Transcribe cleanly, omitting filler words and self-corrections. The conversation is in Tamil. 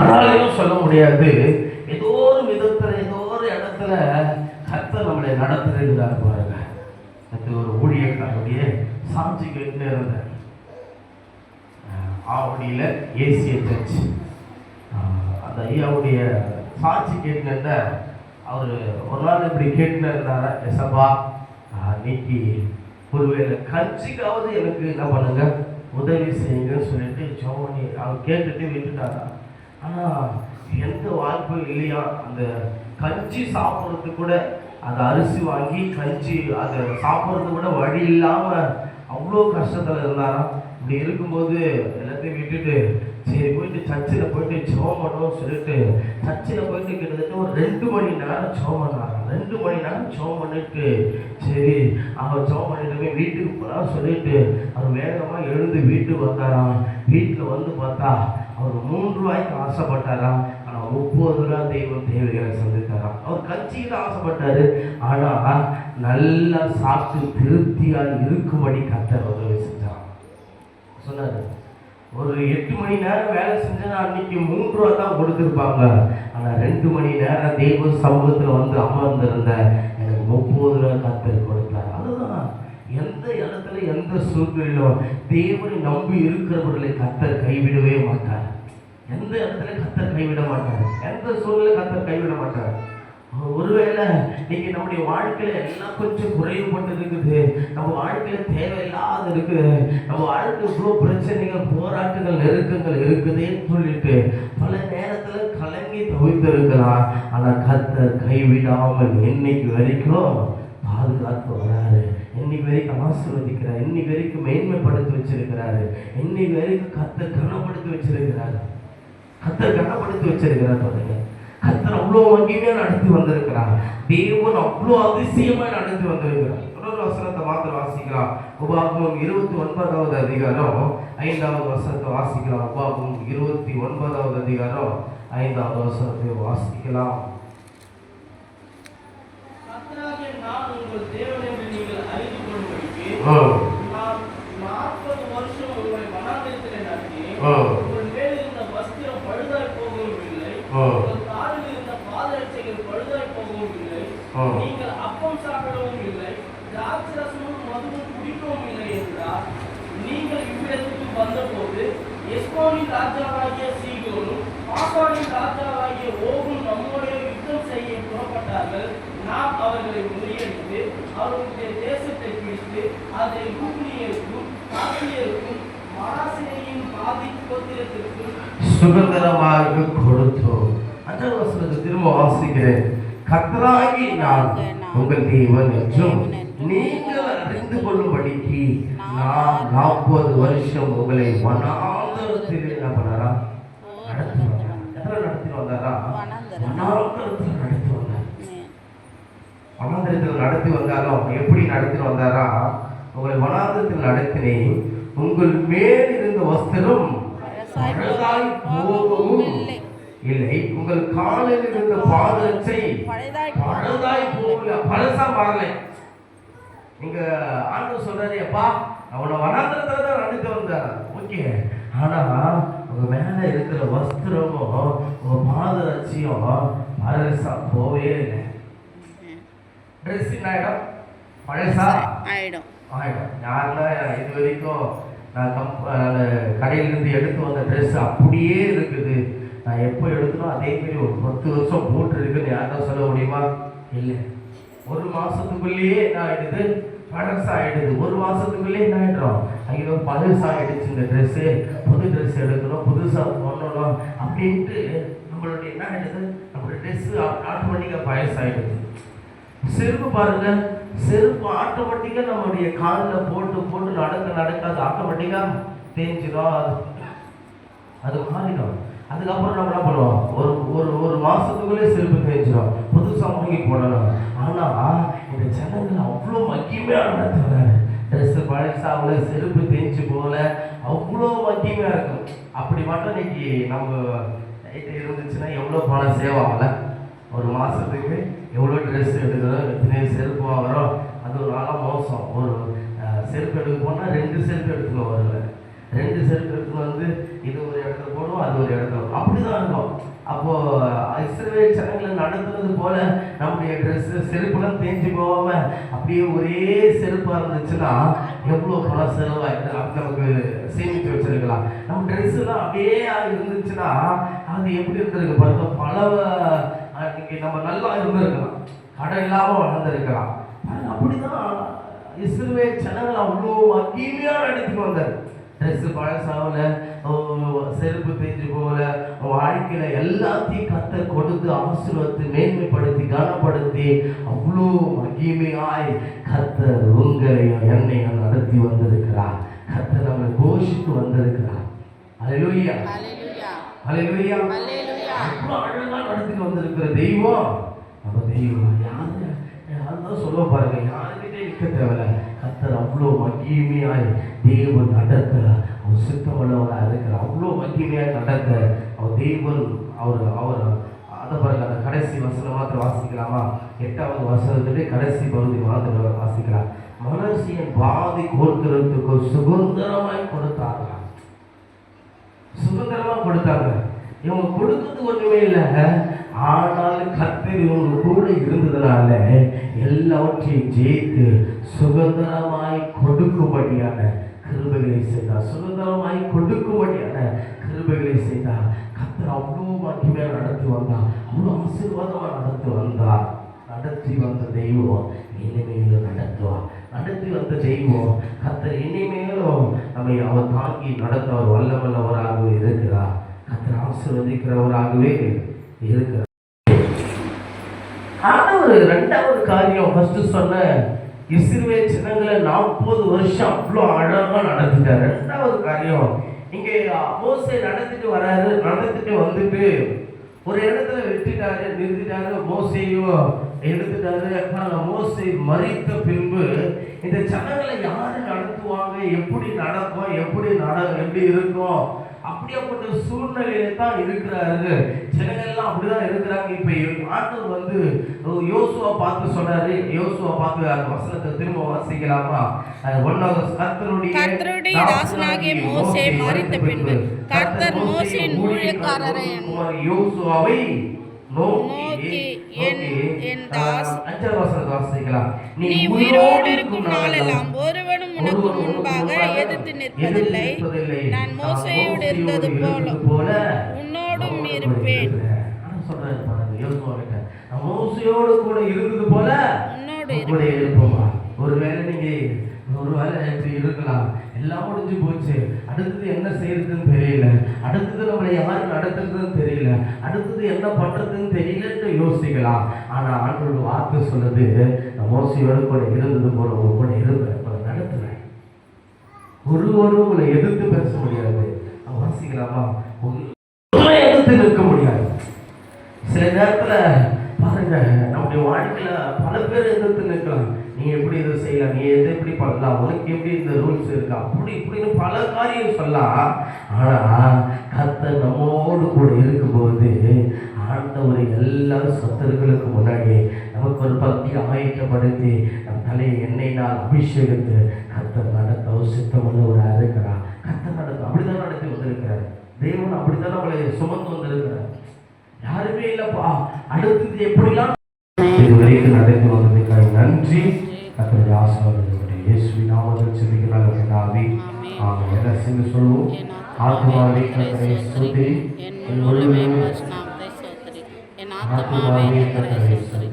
யாராலையும் சொல்ல முடியாது. ஏதோ ஒரு விதத்துல ஏதோ ஒரு இடத்துல கர்த்தர் நம்மளை நடத்துகிறார் பாருங்க. அது ஒரு ஊழியக்காரருடைய சாட்சி கேட்டு இருந்தேன். ஆவடியில் ஏசிய சர்ச் அந்த ஐயாவுடைய சாட்சி கேட்டுன்னு அவர் ஒரு நாள் இப்படி கேட்டுன்னு இருந்தார, எசப்பா இன்னைக்கு ஒருவேளை கட்சிக்காவது எனக்கு என்ன பண்ணுங்க உதவி செய்யுங்கன்னு சொல்லிட்டு ஜோமணி அவர் கேட்டுட்டு விட்டுட்டாரா. ஆனால் எந்த வாய்ப்பும் இல்லையா, அந்த கஞ்சி சாப்பிட்றதுக்கு கூட அந்த அரிசி வாங்கி கஞ்சி அதை சாப்பிட்றது கூட வழி இல்லாமல் அவ்வளோ கஷ்டத்தில் இருந்தாராம். இப்படி இருக்கும்போது எல்லாத்தையும் விட்டுட்டு சரி போயிட்டு சர்ச்சில் போயிட்டு ஜெபம் பண்ணோம்னு சொல்லிட்டு சர்ச்சில் போயிட்டு கிட்டத்தட்ட ஒரு 2 மணி நேரம் ஜெபம் பண்ணாராம். 2 மணி நேரம் ஜெபம் பண்ணிட்டு சரி அவர் ஜெபம் பண்ணிட்டு வீட்டுக்கு போகலாம் சொல்லிட்டு அவர் வேகமாக எழுந்து வீட்டுக்கு வந்தாராம். வீட்டில் வந்து பார்த்தா அவர் 3 ரூபாய்க்கு ஆசைப்பட்டாராம். ஆனால் 30 ரூபா தெய்வம் தேவைகளை சந்தித்தாராம். அவர் கட்சியில் ஆசைப்பட்டாரு. ஆனால் நல்லா சாப்பிட்டு திருப்தியாக இருக்கும்படி கர்த்தர் உதவி செஞ்சார். சொன்னாரு, ஒரு 8 மணி நேரம் வேலை செஞ்சா அன்னைக்கு 3 ரூபா தான் கொடுத்துருப்பாங்க. ஆனால் 2 மணி நேரம் தெய்வ சமூகத்தில் வந்து அமர்ந்திருந்த எனக்கு 30 ரூபா கர்த்தர் கொடுத்தார். அதுதான் எந்த இடத்துல எந்த சூழ்நிலையிலும் தேவனை நம்பி இருக்கிறவர்களை கர்த்தர் கைவிடவே மாட்டார். எந்த இடத்துல கர்த்தர் கைவிட மாட்டார். எந்த சூழ்நிலை கர்த்தர் கைவிட மாட்டார். ஒருவேளை இன்னைக்கு நம்முடைய வாழ்க்கையில எல்லாம் கொஞ்சம் குறைவுபட்டு இருக்குது, நம்ம வாழ்க்கையில தேவையில்லாத இருக்குது, நம்ம வாழ்க்கை இவ்வளோ பிரச்சனைகள் போராட்டங்கள் நெருக்கங்கள் இருக்குதுன்னு சொல்லிட்டு பல நேரத்துல கலங்கி தவித்திருக்கிறார். ஆனா கர்த்தர் கைவிடாமல் இன்னைக்கு வரைக்கும் பாதுகாத்து வராரு. இன்னைக்கு வரைக்கும் ஆசீர்வதிக்கிறார். இன்னைக்கு வரைக்கும் மேன்மைப்படுத்தி வச்சிருக்கிறாரு. இன்னைக்கு வரைக்கும் கர்த்தர் கனப்படுத்தி வச்சிருக்கிறாரு. கர்த்தர் கனப்படுத்தி வச்சிருக்கிறார். பாருங்க, கர்த்தர் அவ்வளோ மகிமையா நடத்தி வந்திருக்கிறார். தேவன் அவ்வளோ அதிசயமா நடத்தி வந்திருக்கிறார். இன்னொரு வசனத்தை மாத்திரம் வாசிக்கலாம். உபாகமம் 29வது அதிகாரம் 5வது வசனத்தை வாசிக்கலாம். உபாகமம் 29வது அதிகாரம் 5வது வசனத்தை வாசிக்கலாம். நான் உங்கள் தேவன் என்று நீங்கள் அறிந்து கொள்ளும்படிக்கு நான் 40 வருஷம் உங்களை வனாந்தரத்திலே நடத்தினேன். உங்கள் மேல் இருந்த வஸ்திரம் பழுதாய் போகவும் இல்லை, உங்கள் காலில் இருந்த பாதரட்சைகள் பழுதாய் போகவும் இல்லை, நீங்கள் அப்பம் சாப்பிடவும் இல்லை, திராட்சரசமும் மதுவும் குடிக்கவும் இல்லை என்றார். நீங்கள் இவ்விடத்துக்கு வந்தபோது எஸ்போனின் ராஜாவாகிய சீகோனும் பாசானின் ராஜாவாகிய ஓகும் நம்முடைய யுத்தம் செய்ய புறப்பட்டார்கள். நாம் அவர்களை முறியடித்து அவர்களுடைய தேசத்தை பிடித்து அதை ரூபினியருக்கும் காத்தியருக்கும் மனாசேயின் பாதி கோத்திரத்திற்கும் சுதந்திரமாக கொடுத்தோம். அந்த வசனத்தை திரும்ப வாசிக்கிறேன். கர்த்தராகி நான் உங்கள் தேவன் என்றும் நீங்கள் அறிந்து கொள்ளும்படிக்கு நான் 40 வருஷம் உங்களை வனாந்தரத்தில் என்ன பண்ணாரா நடத்தி வந்தாரா. எத்தனை நடத்தி வந்தாரா? வனாந்தரத்தில் நடத்தி வந்தார். வனாந்தரத்தில் நடத்தி வந்தாலும் எப்படி நடத்தி வந்தாரா? உங்களை வனாந்தரத்தில் நடத்தினேன், உங்கள் மேல் இருந்த வஸ்திரம் பழுதாய் போகவும் இல்லை, உங்கள் காலில் இருந்த பாதரட்சை பழுதாய் போகல, பழசா மாறலை. நீங்க ஆண்டவர் சொல்றாரு, அப்பா அவனை வனாந்தரத்துல தான் நடத்தி வந்தார், ஓகே, ஆனா உங்க மேல இருக்கிற வஸ்திரமும் உங்க பாதரட்சியும் பழசா போவே இல்லை. ட்ரெஸ் என்ன ஆயிடும்? பழசா ஆயிடும். யாருன்னா இது வரைக்கும் நான் கடையிலிருந்து எடுத்து வந்த ட்ரெஸ் அப்படியே இருக்குது, நான் எப்போ எடுத்தனோ அதே மாதிரி ஒரு 10 வருஷம் போட்டு இருக்குன்னு யாரும் சொல்ல முடியுமா? இல்லை. 1 மாசத்துக்குள்ளேயே என்ன ஆயிடுது? பழசாயிடுது. 1 மாசத்துக்குள்ளேயே என்ன ஆயிடுறோம்? ஐயோ பழசாயிடுச்சு இந்த ட்ரெஸ்ஸு, புது ட்ரெஸ் எடுக்கணும், புதுசாக பண்ணணும் அப்படின்ட்டு நம்மளுடைய என்ன ஆயிடுது? நம்மளுடைய ட்ரெஸ்ஸு ஆட்டோமேட்டிக்காக பழசாயிடுது. செருப்பு பாருங்க, செருப்பு ஆட்டோமேட்டிக்காக நம்மளுடைய காலில் போட்டு போட்டு நடக்காது, ஆட்டோமேட்டிக்காக தேஞ்சிடும், அது மாறிடும். அதுக்கப்புறம் நம்ம என்ன பண்ணுவோம்? ஒரு மாசத்துக்குள்ளே செருப்பு தேஞ்சிடும், புதுசாக வாங்கி போடணும். ஆனால் இந்த ஜனங்கள் அவ்வளோ மகிமையாக நடத்துகிறாரு. ட்ரெஸ்ஸு பழசாவில் செருப்பு தேஞ்சு போல அவ்வளோ மகிமையாக இருக்கும். அப்படி மட்டும் இன்னைக்கு நம்ம இருந்துச்சுன்னா எவ்வளோ பணம் சேவ் ஆகலை? ஒரு மாதத்துக்கு எவ்வளோ ட்ரெஸ் எடுக்கிறோம், எத்தனை செருப்பு வாங்குறோம், அது ஒரு நாளாக மோசம். ஒரு செருப்பு எடுக்க போனால் 2 செருப்பு எடுத்துன்னு வருவேன். 2 செருப்பு எடுத்துன்னு வந்து இது ஒரு இடத்துல போடுவோம், அது ஒரு இடத்துல அப்படிதான் இருக்கும். அப்போ இஸ்ரவேல் ஜனங்களை நடத்துறது போல நம்முடைய ட்ரெஸ் செருப்புலாம் தேஞ்சு போகாம அப்படியே ஒரே செருப்பா இருந்துச்சுன்னா எவ்வளோ பணம் செலவாயிடுது. அப்படி நமக்கு சேமித்து வச்சிருக்கலாம். நம்ம ட்ரெஸ் எல்லாம் அப்படியே இருந்துச்சுன்னா அது எப்படி இருந்திருக்கு பாருங்க. இன்னைக்கு நம்ம நல்லா இருந்திருக்கலாம், கடை இல்லாம வளர்ந்துருக்கலாம். அப்படிதான் இஸ்ரவேல் ஜனங்கள் அவ்வளோ மகிமையா நடத்திட்டு வந்தார். ட்ரெஸ் பழசாவல, செருப்பு தேஞ்சு போகல, வாழ்க்கையில எல்லாத்தையும் கர்த்தர் கொடுத்து ஆசீர்வதித்து மேன்மைப்படுத்தி கனப்படுத்தி அவ்வளோ மகிமையாய் கர்த்தர் உங்களையும் என்னையும் நடத்தி வந்திருக்கிறார். கர்த்தர் நம்மளை கோஷித்து வந்திருக்கிறார். அல்லேலூயா, அல்லேலூயா, அல்லேலூயா. அவ்வளோ அழகா நடத்திட்டு வந்திருக்கிற தெய்வம் நம்ம தெய்வம். யாருதான் சொல்ல பாருங்க, யாருக்கிட்டே நிற்க தேவையில்ல. கர்த்தர் அவ்வளோ மகிமையாய் தேவன் நடக்க அவர் சித்தமுள்ளவராக இருக்கிறார். அவ்வளோ மகிமையாய் நடக்க அவர் தேவன் அவர் அதை பாருங்க. அந்த கடைசி வசனம் மாத்திரம் வாசிக்கலாமா? 8வது வசனத்திலே கடைசி பகுதி மாத்திரம் வாசிக்கலாம். மனசின் பாதி கொடுக்கிறதுக்கு சுதந்திரமாய் கொடுத்தாங்க. சுதந்திரமா கொடுத்தாங்க. இவங்க கொடுத்தது ஒண்ணுமே இல்லை, ஆனாலும் கர்த்தர் இவங்க கூட இருந்ததுனால எல்லாவற்றையும் ஜெயித்து சுதந்திரமாய் கொடுக்கும்படியான கிருபைகளை செய்தார். சுதந்திரமாய் கொடுக்கும்படியான கிருபைகளை செய்தார். கர்த்தர் அவ்வளோ மகிமையா நடத்தி வந்தார், அவ்வளோ ஆசீர்வாதமா நடத்தி வந்தார். நடத்தி வந்த தெய்வம் இனிமேலும் நடத்துவார். நடத்தி வந்த தெய்வம் கர்த்தர் இனிமேலும் நம்மை அவர் தாங்கி நடத்த அவர் வல்லவல்லவராகவே இருக்கிறார். கர்த்தர் ஆசீர்வதிக்கிறவராகவே இருக்கிறார். ஆனா ரெண்டாவது காரியம், ஃபர்ஸ்ட் சொன்ன இஸ்ரவேல் ஜனங்களை 40 வருஷம் அவ்வளோ அழகா நடத்திட்டார். ரெண்டாவது காரியம், இங்கே மோசே நடத்திட்டு வராரு. நடத்திட்டு வந்துட்டு ஒரு இடத்துல வெட்டிட்டாரு, நிறுத்திட்டாரு. மோசையும் எடுத்துட்டாரு. மோசே மரித்த பின்பு இந்த ஜனங்களை யாரு நடத்துவாங்க, எப்படி நடக்கும், எப்படி இருக்கும், அப்படியாப்பட்ட சூழ்நிலையில தான் இருக்கிறாரு. ஜனங்கள்லாம் அப்படிதான் இருக்கிறாங்க. இப்ப ஆண்டவர் யோசுவா பார்த்து சொன்னாரு. யோசுவா பார்த்து அந்த வசனத்தை திரும்ப வாசிக்கலாமா? கர்த்தருடைய தாசனாகிய மோசே மரித்த பின்பு கர்த்தர் மோசேயின் ஊழியக்காரரை யோசுவாவை நோக்கி, என் தாஸ், நீ உயிரோடு இருக்கும் நாளெல்லாம் ஒருவனும் உனக்கு முன்பாக எதிர்த்து நிற்பதில்லை. நான் மோசேயோடு இருந்தது போல உன்னோடும் இருப்பேன். மோசையோடு கூட இருந்தது போல உன்னோடு இருப்போமா? ஒருவேளை நீங்க இருக்கலாம், எல்லாம் முடிஞ்சு போச்சு, அடுத்தது என்ன செய்யறதுன்னு தெரியல, அடுத்தது நம்மளை யாரு நடத்துறதுன்னு தெரியல, அடுத்தது என்ன பண்றதுன்னு தெரியலன்னு யோசிக்கலாம். ஆனா ஆண்டவருடைய வார்த்தை சொல்லுது, மோசையோடு கூட இருந்தது போல உங்க கூட இருப்பேன், நடத்துவேன். ஒருவரும் உங்களை எதிர்த்து பேச முடியாது. வாசிக்கலாமா? எதிர்த்து நிற்க முடியாது. சில நேரத்துல பாருங்க, நம்முடைய வாழ்க்கையில பல பேர் எதிர்த்து நிற்கலாம். நீ எப்படி இதை செய்யலாம், நீ எதை எப்படி பண்ணலாம், உனக்கு எப்படி இந்த ரூல்ஸ் இருக்கா, அப்படி இப்படின்னு பல காரியம் சொல்லலாம். ஆனா கர்த்தர் நம்மோடு கூட இருக்கும்போது ஆண்டவரை எல்லா சத்துருக்களுக்கு முன்னாடி நமக்கு ஒரு பக்தி அமைக்கப்படுத்தி நம் தலையை எண்ணெயினால் அபிஷேகத்து கர்த்தர் நடத்த சித்தமுள்ளவராக இருக்கிறார். கர்த்தர் நடத்த அப்படிதான் நடத்தி வந்திருக்கிறார். தேவன் அப்படித்தான் நம்மளை சுமந்து வந்திருக்கிறார். யாருமே இல்லப்பா, அடுத்தது எப்படிலாம் இதுவரைக்கும் நடந்து வந்ததுக்காக நன்றி. கர்த்தருடைய ஆசீர்வாதத்தை இயேசுவின் நாமத்தில் ஜெபிக்கிறாங்க பிதாவே. ஆமென். என்ன செய்து சொல்வோம்? ஆத்துமாவே கர்த்தரை ஸ்துதி, என் முழு நாமத்தை ஸ்தோத்திரி, என் ஆத்துமாவே கர்த்தரை ஸ்துதி.